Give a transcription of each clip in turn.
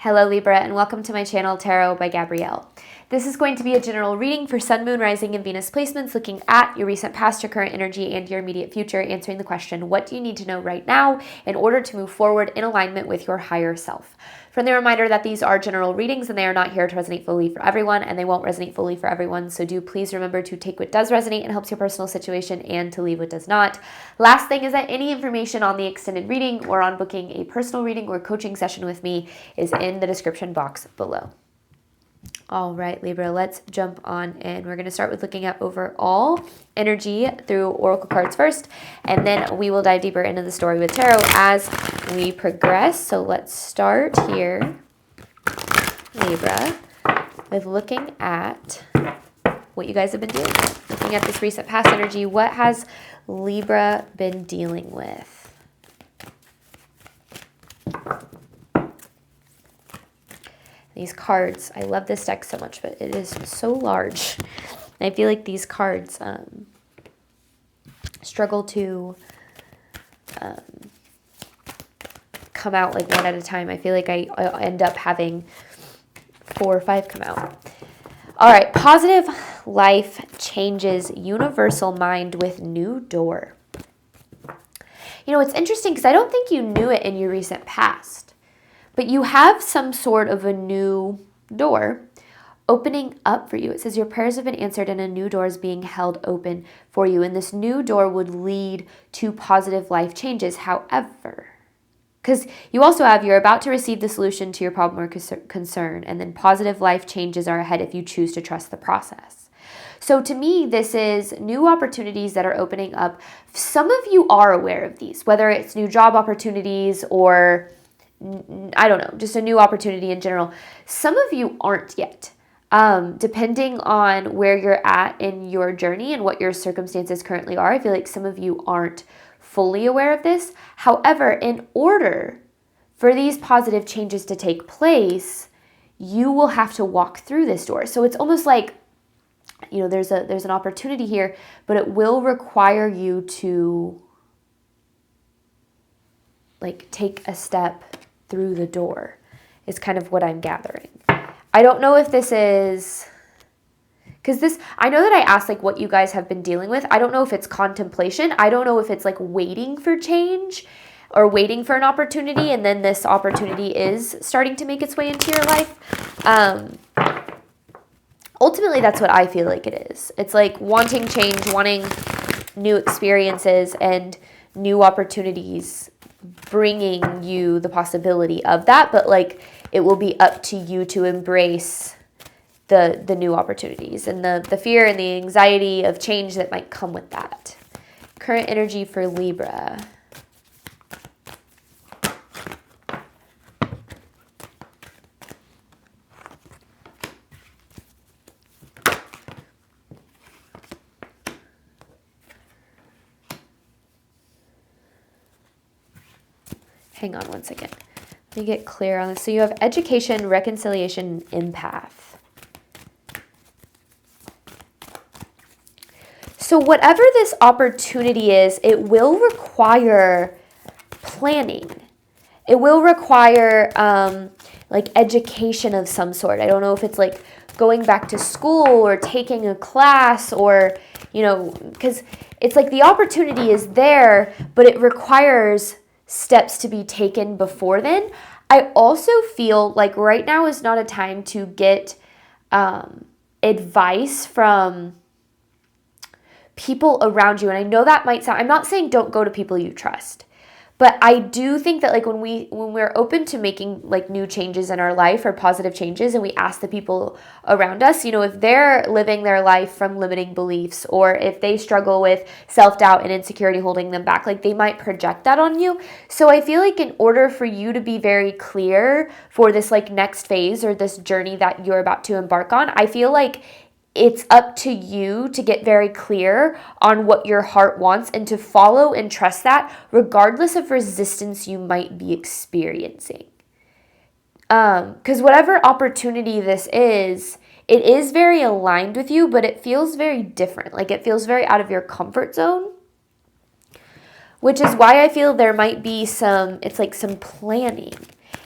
Hello Libra, and welcome to my channel Tarot by Gabrielle. This is going to be a general reading for Sun, Moon, Rising, and Venus placements, looking at your recent past, your current energy, and your immediate future, answering the question, what do you need to know right now in order to move forward in alignment with your higher self? Friendly reminder that these are general readings and they are not here to resonate fully for everyone, and they won't resonate fully for everyone, so do please remember to take what does resonate and helps your personal situation and to leave what does not. Last thing is that any information on the extended reading or on booking a personal reading or coaching session with me is in the description box below. All right, Libra, let's jump on in. We're going to start with looking at overall energy through oracle cards first, and then we will dive deeper into the story with tarot as we progress. So let's start here, Libra, with looking at what you guys have been dealing with. Looking at this recent past energy, what has Libra been dealing with? These cards, I love this deck so much, but it is so large. I feel like these cards struggle to come out like one at a time. I feel like I end up having 4 or 5 come out. All right, positive life changes, universal mind with new door. You know, it's interesting because I don't think you knew it in your recent past. But you have some sort of a new door opening up for you. It says your prayers have been answered and a new door is being held open for you. And this new door would lead to positive life changes. However, because you also have, you're about to receive the solution to your problem or concern. And then positive life changes are ahead if you choose to trust the process. So to me, this is new opportunities that are opening up. Some of you are aware of these, whether it's new job opportunities or I don't know, just a new opportunity in general. Some of you aren't yet, depending on where you're at in your journey and what your circumstances currently are. I feel like some of you aren't fully aware of this. However, in order for these positive changes to take place, you will have to walk through this door. So it's almost like, you know, there's an opportunity here, but it will require you to like take a step through the door is kind of what I'm gathering. I don't know if this is, because this, I know that I asked like what you guys have been dealing with. I don't know if it's contemplation. I don't know if it's like waiting for change or waiting for an opportunity, and then this opportunity is starting to make its way into your life. Ultimately, that's what I feel like it is. It's like wanting change, wanting new experiences and new opportunities, bringing you the possibility of that, but like it will be up to you to embrace the new opportunities and the fear and the anxiety of change that might come with that. Current energy for Libra. Hang on one second. Let me get clear on this. So you have education, reconciliation, empath. So whatever this opportunity is, it will require planning. It will require like education of some sort. I don't know if it's like going back to school or taking a class or, you know, because it's like the opportunity is there, but it requires steps to be taken before then. I also feel like right now is not a time to get advice from people around you. And I know that might sound, I'm not saying don't go to people you trust, but I do think that like when we're open to making like new changes in our life or positive changes, and we ask the people around us, you know, if they're living their life from limiting beliefs, or if they struggle with self-doubt and insecurity holding them back, like they might project that on you. So I feel like in order for you to be very clear for this like next phase or this journey that you're about to embark on, I feel like it's up to you to get very clear on what your heart wants and to follow and trust that regardless of resistance you might be experiencing. Because whatever opportunity this is, it is very aligned with you, but it feels very different. Like it feels very out of your comfort zone, which is why I feel there might be some, it's like some planning.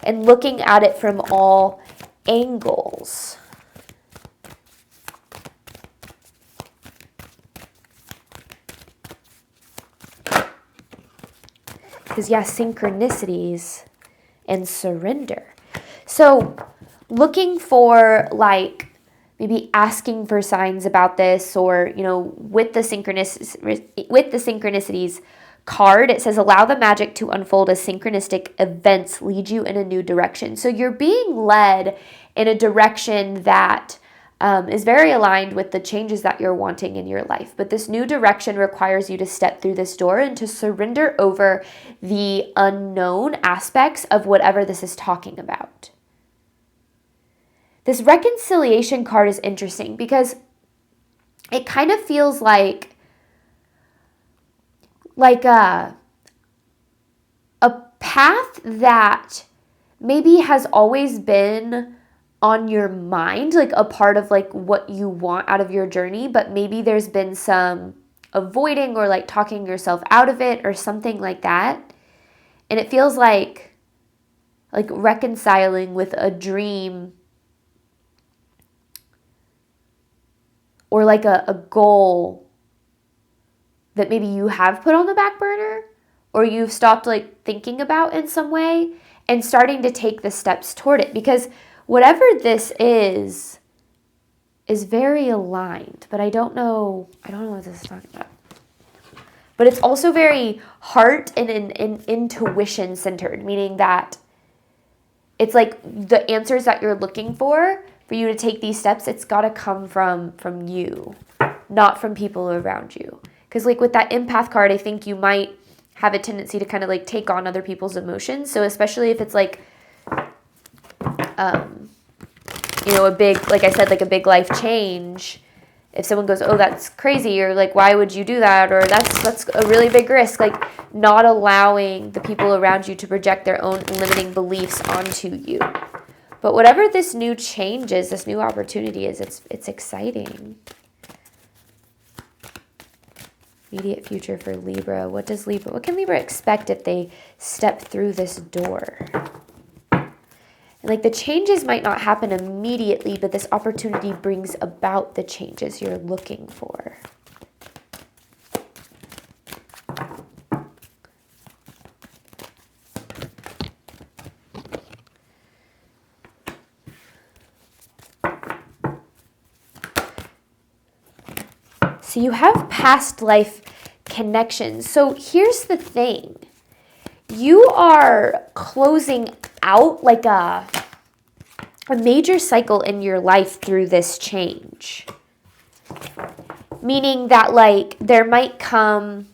and looking at it from all angles. Because, yeah, synchronicities and surrender. So looking for, like, maybe asking for signs about this, or, you know, with the synchronicities card, it says, allow the magic to unfold as synchronistic events lead you in a new direction. So you're being led in a direction that is very aligned with the changes that you're wanting in your life. But this new direction requires you to step through this door and to surrender over the unknown aspects of whatever this is talking about. This reconciliation card is interesting because it kind of feels like a path that maybe has always been on your mind, like a part of like what you want out of your journey, but maybe there's been some avoiding or like talking yourself out of it or something like that. And it feels like reconciling with a dream or like a goal that maybe you have put on the back burner or you've stopped like thinking about in some way, and starting to take the steps toward it. Because whatever this is very aligned, but I don't know what this is talking about. But it's also very heart and intuition centered, meaning that it's like the answers that you're looking for you to take these steps, it's got to come from you, not from people around you. Because like with that empath card, I think you might have a tendency to kind of like take on other people's emotions. So especially if it's like, you know, a big, like I said, like a big life change. If someone goes, oh, that's crazy, or like, why would you do that? Or that's a really big risk. Like not allowing the people around you to project their own limiting beliefs onto you. But whatever this new change is, this new opportunity is, it's exciting. Immediate future for Libra. What can Libra expect if they step through this door? And like the changes might not happen immediately, but this opportunity brings about the changes you're looking for. So you have past life connections. So here's the thing. You are closing out like a major cycle in your life through this change. Meaning that like there might come,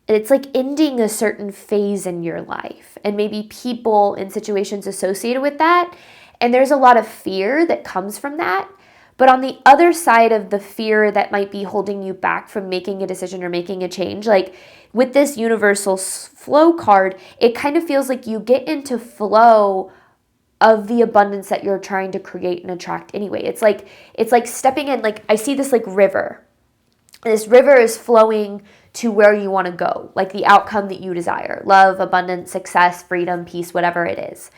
it's like ending a certain phase in your life and maybe people and situations associated with that. And there's a lot of fear that comes from that. But on the other side of the fear that might be holding you back from making a decision or making a change, like with this universal flow card, it kind of feels like you get into flow of the abundance that you're trying to create and attract anyway. It's like stepping in, like I see this like river. This river is flowing to where you want to go, like the outcome that you desire, love, abundance, success, freedom, peace, whatever it is.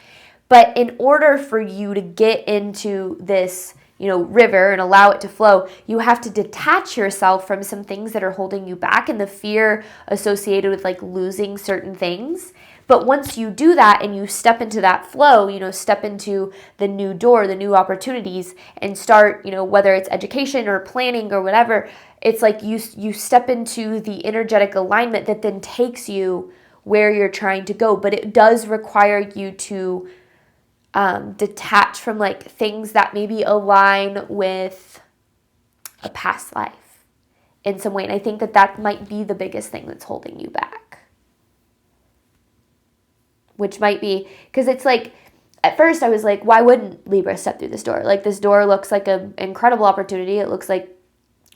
But in order for you to get into this, you know, river and allow it to flow, you have to detach yourself from some things that are holding you back and the fear associated with like losing certain things. But once you do that and you step into that flow, you know, step into the new door, the new opportunities, and start, you know, whether it's education or planning or whatever, it's like you step into the energetic alignment that then takes you where you're trying to go. But it does require you to detach from like things that maybe align with a past life in some way. And I think that might be the biggest thing that's holding you back. Which might be, because it's like, at first I was like, why wouldn't Libra step through this door? Like this door looks like an incredible opportunity. It looks like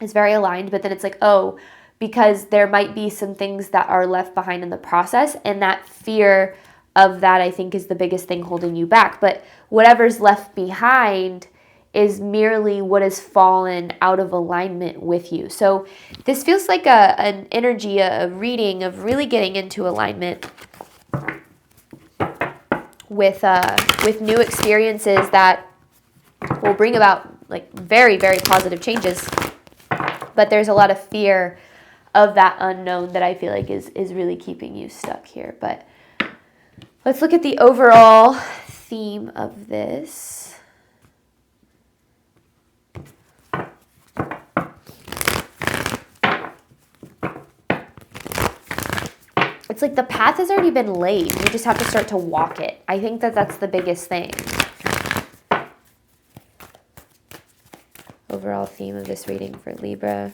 it's very aligned, but then it's like, oh, because there might be some things that are left behind in the process, and that fear of that, I think, is the biggest thing holding you back. But whatever's left behind is merely what has fallen out of alignment with you. So this feels like an energy, a reading of really getting into alignment with new experiences that will bring about like very, very positive changes. But there's a lot of fear of that unknown that I feel like is really keeping you stuck here. But let's look at the overall theme of this. It's like the path has already been laid. You just have to start to walk it. I think that that's the biggest thing. Overall theme of this reading for Libra.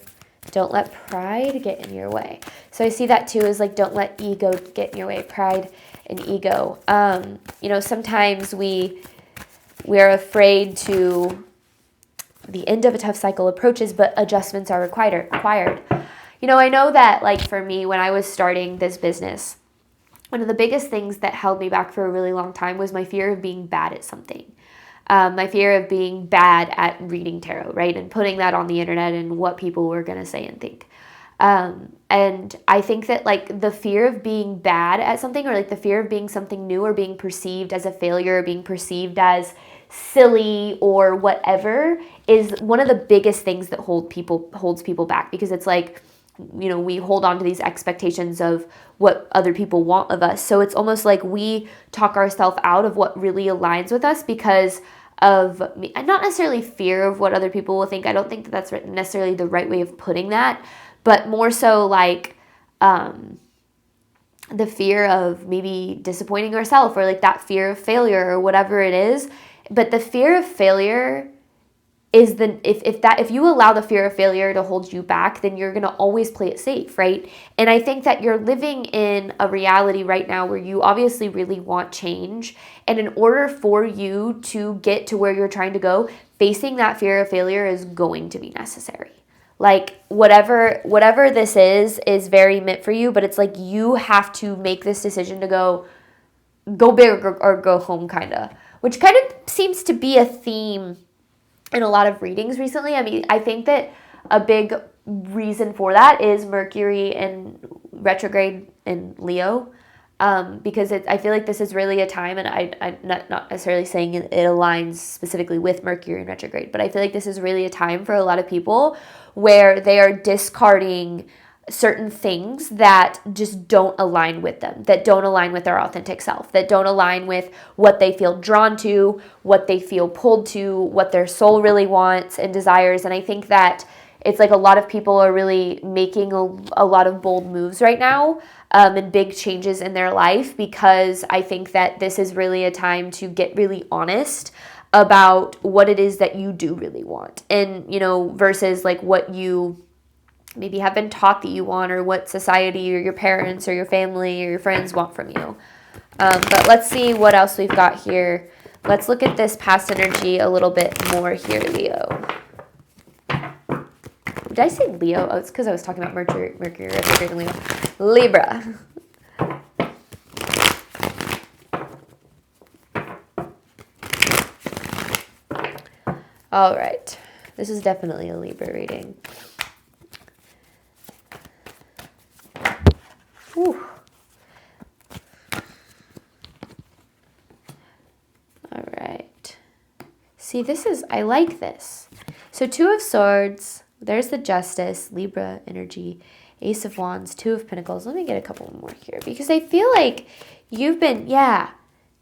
Don't let pride get in your way. So I see that too as like, don't let ego get in your way. Pride and ego. You know, sometimes we're afraid to, the end of a tough cycle approaches, but adjustments are required. You know, I know that like for me, when I was starting this business, one of the biggest things that held me back for a really long time was my fear of being bad at something. My fear of being bad at reading tarot, right? And putting that on the internet and what people were going to say and think. And I think that like the fear of being bad at something, or like the fear of being something new, or being perceived as a failure, or being perceived as silly or whatever, is one of the biggest things that holds people back. Because it's like, you know, we hold on to these expectations of what other people want of us. So it's almost like we talk ourselves out of what really aligns with us because of not necessarily fear of what other people will think. I don't think that that's necessarily the right way of putting that, but more so like the fear of maybe disappointing ourselves, or like that fear of failure or whatever it is. But the fear of failure is if you allow the fear of failure to hold you back, then you're going to always play it safe, right? And I think that you're living in a reality right now where you obviously really want change. And in order for you to get to where you're trying to go, facing that fear of failure is going to be necessary. Like whatever this is very meant for you, but it's like you have to make this decision to go big or go home, kind of, which kind of seems to be a theme in a lot of readings recently. I mean, I think that a big reason for that is Mercury in retrograde in Leo, because I feel like this is really a time, and I'm not necessarily saying it aligns specifically with Mercury in retrograde, but I feel like this is really a time for a lot of people where they are discarding certain things that just don't align with them, that don't align with their authentic self, that don't align with what they feel drawn to, what they feel pulled to, what their soul really wants and desires. And I think that it's like a lot of people are really making a lot of bold moves right now, and big changes in their life, because I think that this is really a time to get really honest about what it is that you do really want. And, you know, versus like what you maybe have been taught that you want, or what society or your parents or your family or your friends want from you. But let's see what else we've got here. Let's look at this past energy a little bit more here, Leo. Did I say Leo? Oh, it's because I was talking about Mercury retrograde in Leo. Libra. All right. This is definitely a Libra reading. Whew. All right. See, I like this. So 2 of Swords, there's the Justice, Libra energy, Ace of Wands, 2 of Pentacles. Let me get a couple more here, because I feel like you've been,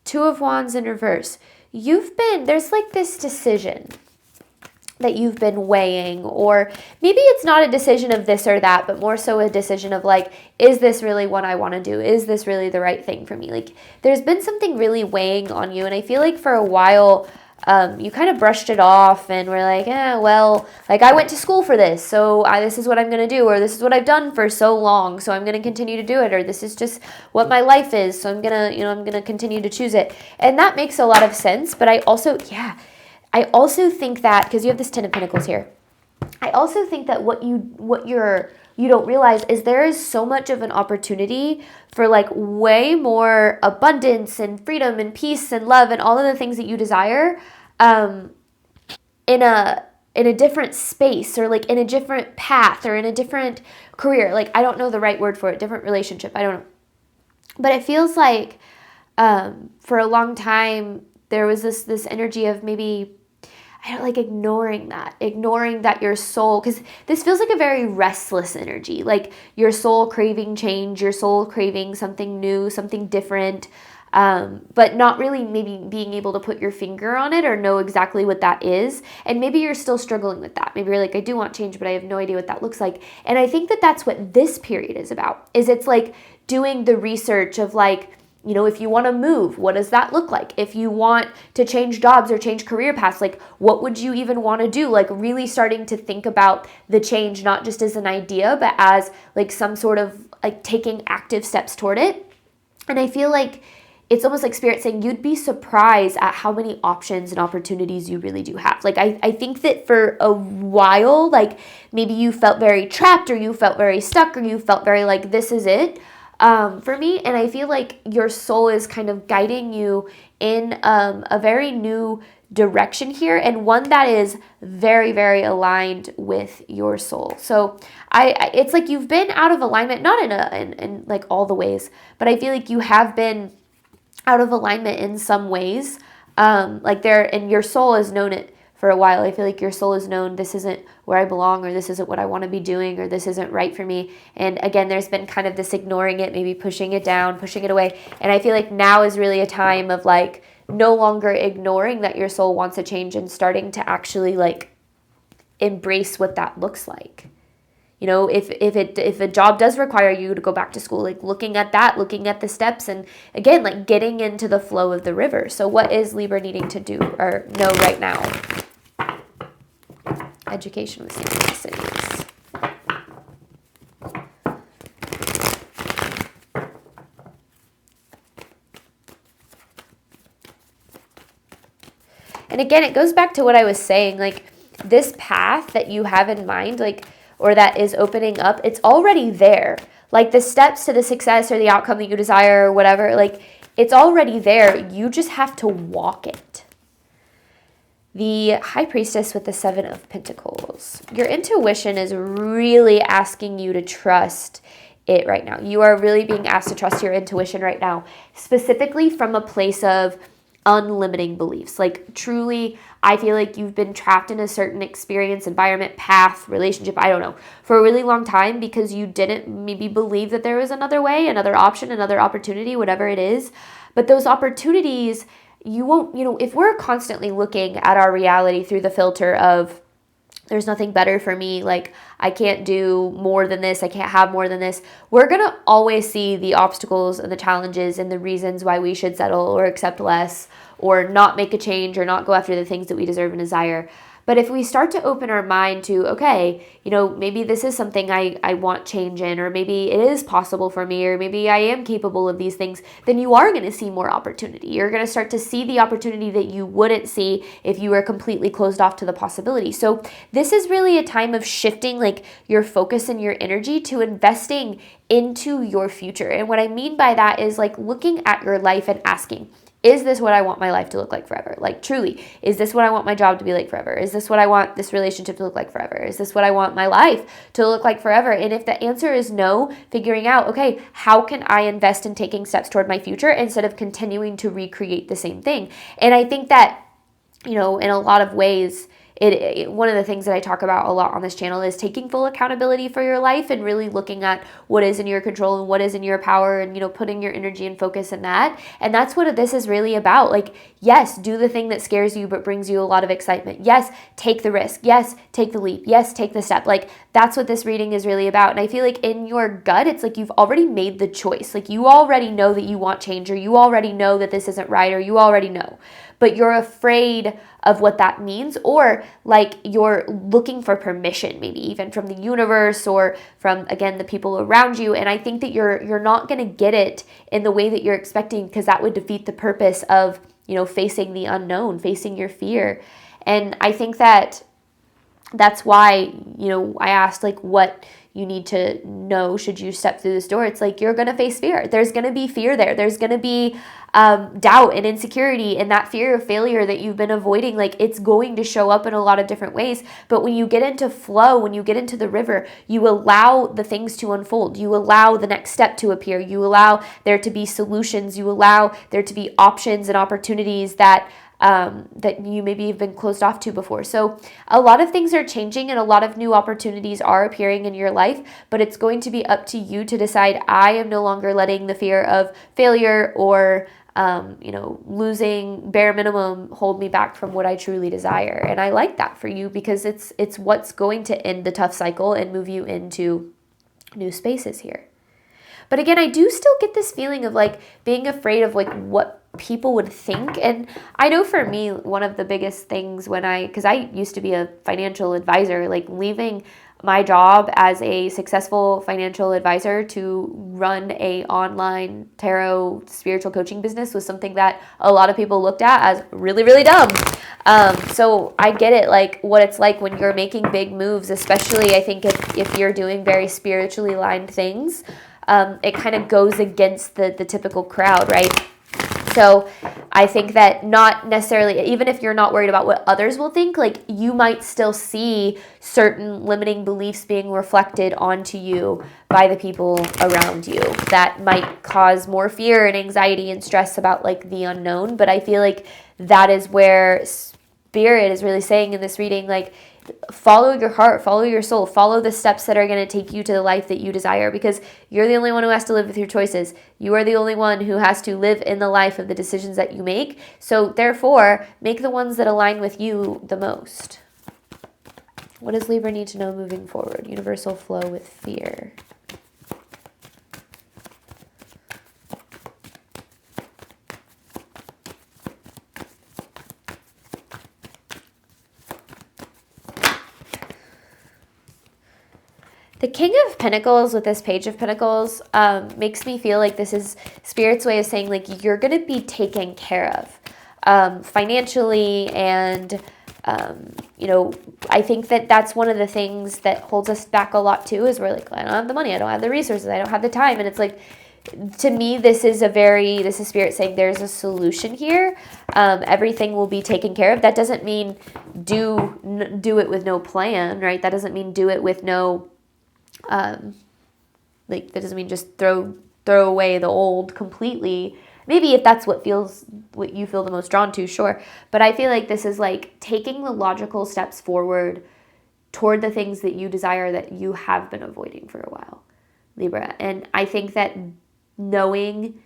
2 of Wands in reverse. There's like this decision that you've been weighing, or maybe it's not a decision of this or that, but more so a decision of like, is this really what I want to do? Is this really the right thing for me? Like there's been something really weighing on you, and I feel like for a while you kind of brushed it off and were like, well, like I went to school for this, so this is what I'm going to do, or this is what I've done for so long, so I'm going to continue to do it, or this is just what my life is, so I'm going to continue to choose it. And that makes a lot of sense, but I also think that, because you have this 10 of Pentacles here, I also think that what you don't realize is there is so much of an opportunity for like way more abundance and freedom and peace and love and all of the things that you desire in a different space, or like in a different path, or in a different career. Like I don't know the right word for it, different relationship, I don't know. But it feels like For a long time, there was this energy of maybe, I don't like ignoring that your soul, because this feels like a very restless energy, like your soul craving change, your soul craving something new, something different, but not really maybe being able to put your finger on it or know exactly what that is. And maybe you're still struggling with that. Maybe you're like, I do want change, but I have no idea what that looks like. And I think that that's what this period is about, is it's like doing the research of like, if you want to move, what does that look like? If you want to change jobs or change career paths, like what would you even want to do? Like really starting to think about the change, not just as an idea, but as like some sort of like taking active steps toward it. And I feel like it's almost like Spirit saying you'd be surprised at how many options and opportunities you really do have. Like I think that for a while, like maybe you felt very trapped, or you felt very stuck, or you felt very like, this is it. For me, and I feel like your soul is kind of guiding you in a very new direction here, and one that is very, very aligned with your soul. So it's like you've been out of alignment, not in like all the ways, but I feel like you have been out of alignment in some ways. And your soul has known it for a while. I feel like your soul has known this isn't where I belong, or this isn't what I want to be doing, or this isn't right for me. And again, there's been kind of this ignoring it, maybe pushing it down, pushing it away. And I feel like now is really a time of like no longer ignoring that your soul wants to change, and starting to actually like embrace what that looks like. If a job does require you to go back to school, like looking at that, looking at the steps, and again, like getting into the flow of the river. So what is Libra needing to do or know right now? Education with synchronicities. And again, it goes back to what I was saying, like this path that you have in mind, like, or that is opening up, it's already there. Like the steps to the success or the outcome that you desire or whatever, like it's already there. You just have to walk it. The High Priestess with the Seven of Pentacles. Your intuition is really asking you to trust it right now. You are really being asked to trust your intuition right now, specifically from a place of unlimiting beliefs. Like truly, I feel like you've been trapped in a certain experience, environment, path, relationship, I don't know, for a really long time because you didn't maybe believe that there was another way, another option, another opportunity, whatever it is. But those opportunities, you won't, if we're constantly looking at our reality through the filter of there's nothing better for me, like I can't do more than this, I can't have more than this, we're going to always see the obstacles and the challenges and the reasons why we should settle or accept less or not make a change or not go after the things that we deserve and desire. But if we start to open our mind to, okay, maybe this is something I want change in, or maybe it is possible for me, or maybe I am capable of these things, then you are going to see more opportunity. You're going to start to see the opportunity that you wouldn't see if you were completely closed off to the possibility. So this is really a time of shifting like your focus and your energy to investing into your future. And what I mean by that is like looking at your life and asking, is this what I want my life to look like forever? Like truly, is this what I want my job to be like forever? Is this what I want this relationship to look like forever? Is this what I want my life to look like forever? And if the answer is no, figuring out, okay, how can I invest in taking steps toward my future instead of continuing to recreate the same thing? And I think that, in a lot of ways, one of the things that I talk about a lot on this channel is taking full accountability for your life and really looking at what is in your control and what is in your power and, putting your energy and focus in that. And that's what this is really about. Like, yes, do the thing that scares you but brings you a lot of excitement. Yes, take the risk. Yes, take the leap. Yes, take the step. Like, that's what this reading is really about. And I feel like in your gut, it's like you've already made the choice. Like, you already know that you want change, or you already know that this isn't right, or you already know. But you're afraid of what that means, or like you're looking for permission, maybe even from the universe or from, again, the people around you. And I think that you're not going to get it in the way that you're expecting, because that would defeat the purpose of, facing the unknown, facing your fear. And I think that that's why, I asked like what, you need to know should you step through this door. It's like you're going to face fear. There's going to be fear there. There's going to be doubt and insecurity, and that fear of failure that you've been avoiding. Like, it's going to show up in a lot of different ways. But when you get into flow, when you get into the river, you allow the things to unfold. You allow the next step to appear. You allow there to be solutions. You allow there to be options and opportunities that you maybe have been closed off to before. So a lot of things are changing and a lot of new opportunities are appearing in your life, but it's going to be up to you to decide, I am no longer letting the fear of failure or losing bare minimum hold me back from what I truly desire. And I like that for you, because it's what's going to end the tough cycle and move you into new spaces here. But again, I do still get this feeling of like being afraid of like what people would think. And I know for me, one of the biggest things because I used to be a financial advisor, like leaving my job as a successful financial advisor to run a online tarot spiritual coaching business was something that a lot of people looked at as really, really dumb. So I get it, like what it's like when you're making big moves, especially I think if you're doing very spiritually aligned things. It kind of goes against the typical crowd, right? So I think that not necessarily, even if you're not worried about what others will think, like you might still see certain limiting beliefs being reflected onto you by the people around you that might cause more fear and anxiety and stress about like the unknown. But I feel like that is where Spirit is really saying in this reading, like, follow your heart, follow your soul, follow the steps that are going to take you to the life that you desire, because you're the only one who has to live with your choices. You are the only one who has to live in the life of the decisions that you make. So therefore, make the ones that align with you the most. What does Libra need to know moving forward? Universal flow with fear. The King of Pentacles with this Page of Pentacles makes me feel like this is Spirit's way of saying like you're going to be taken care of financially, and I think that that's one of the things that holds us back a lot too, is we're like, I don't have the money, I don't have the resources, I don't have the time. And it's like, to me, this is Spirit saying there's a solution here. Everything will be taken care of. That doesn't mean do it with no plan, right? That doesn't mean do it with no that doesn't mean just throw away the old completely. Maybe if that's what you feel the most drawn to, sure. But I feel like this is like taking the logical steps forward toward the things that you desire that you have been avoiding for a while, Libra. And I think that knowing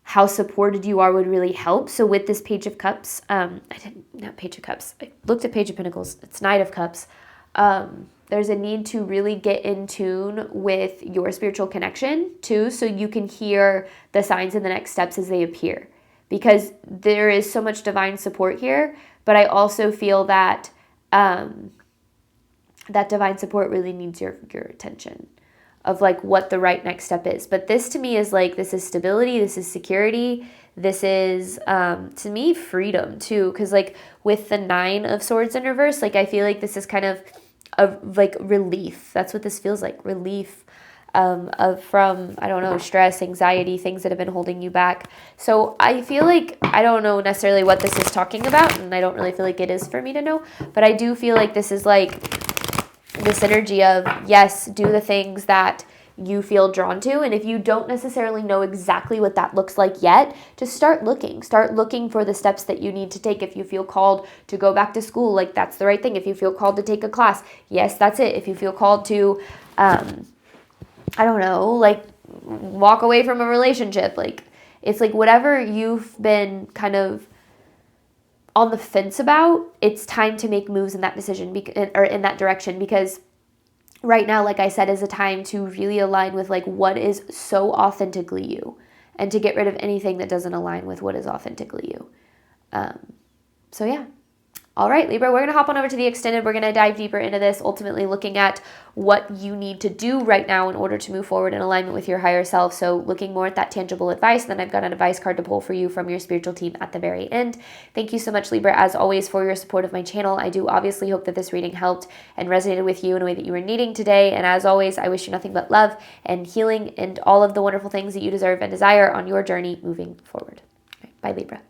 how supported you are would really help. So with this Page of Cups, not Page of Cups, I looked at Page of Pentacles, it's Knight of Cups. There's a need to really get in tune with your spiritual connection too, so you can hear the signs and the next steps as they appear, because there is so much divine support here. But I also feel that that divine support really needs your attention of like what the right next step is. But this to me is like, this is stability, this is security, this is to me freedom too, because like with the Nine of Swords in reverse, like I feel like this is kind of like relief. That's what this feels like, relief from, I don't know, stress, anxiety, things that have been holding you back. So I feel like I don't know necessarily what this is talking about, and I don't really feel like it is for me to know, but I do feel like this is like this energy of, yes, do the things that you feel drawn to. And if you don't necessarily know exactly what that looks like yet, just start looking for the steps that you need to take. If you feel called to go back to school, like that's the right thing. If you feel called to take a class, yes, that's it. If you feel called to, I don't know, like walk away from a relationship, like it's like whatever you've been kind of on the fence about, it's time to make moves in that decision or in that direction, because right now, like I said, is a time to really align with like what is so authentically you, and to get rid of anything that doesn't align with what is authentically you. So yeah, All right, Libra, we're going to hop on over to the extended. We're going to dive deeper into this, ultimately looking at what you need to do right now in order to move forward in alignment with your higher self. So looking more at that tangible advice. Then I've got an advice card to pull for you from your spiritual team at the very end. Thank you so much, Libra, as always, for your support of my channel. I do obviously hope that this reading helped and resonated with you in a way that you were needing today. And as always, I wish you nothing but love and healing and all of the wonderful things that you deserve and desire on your journey moving forward. All right, bye, Libra.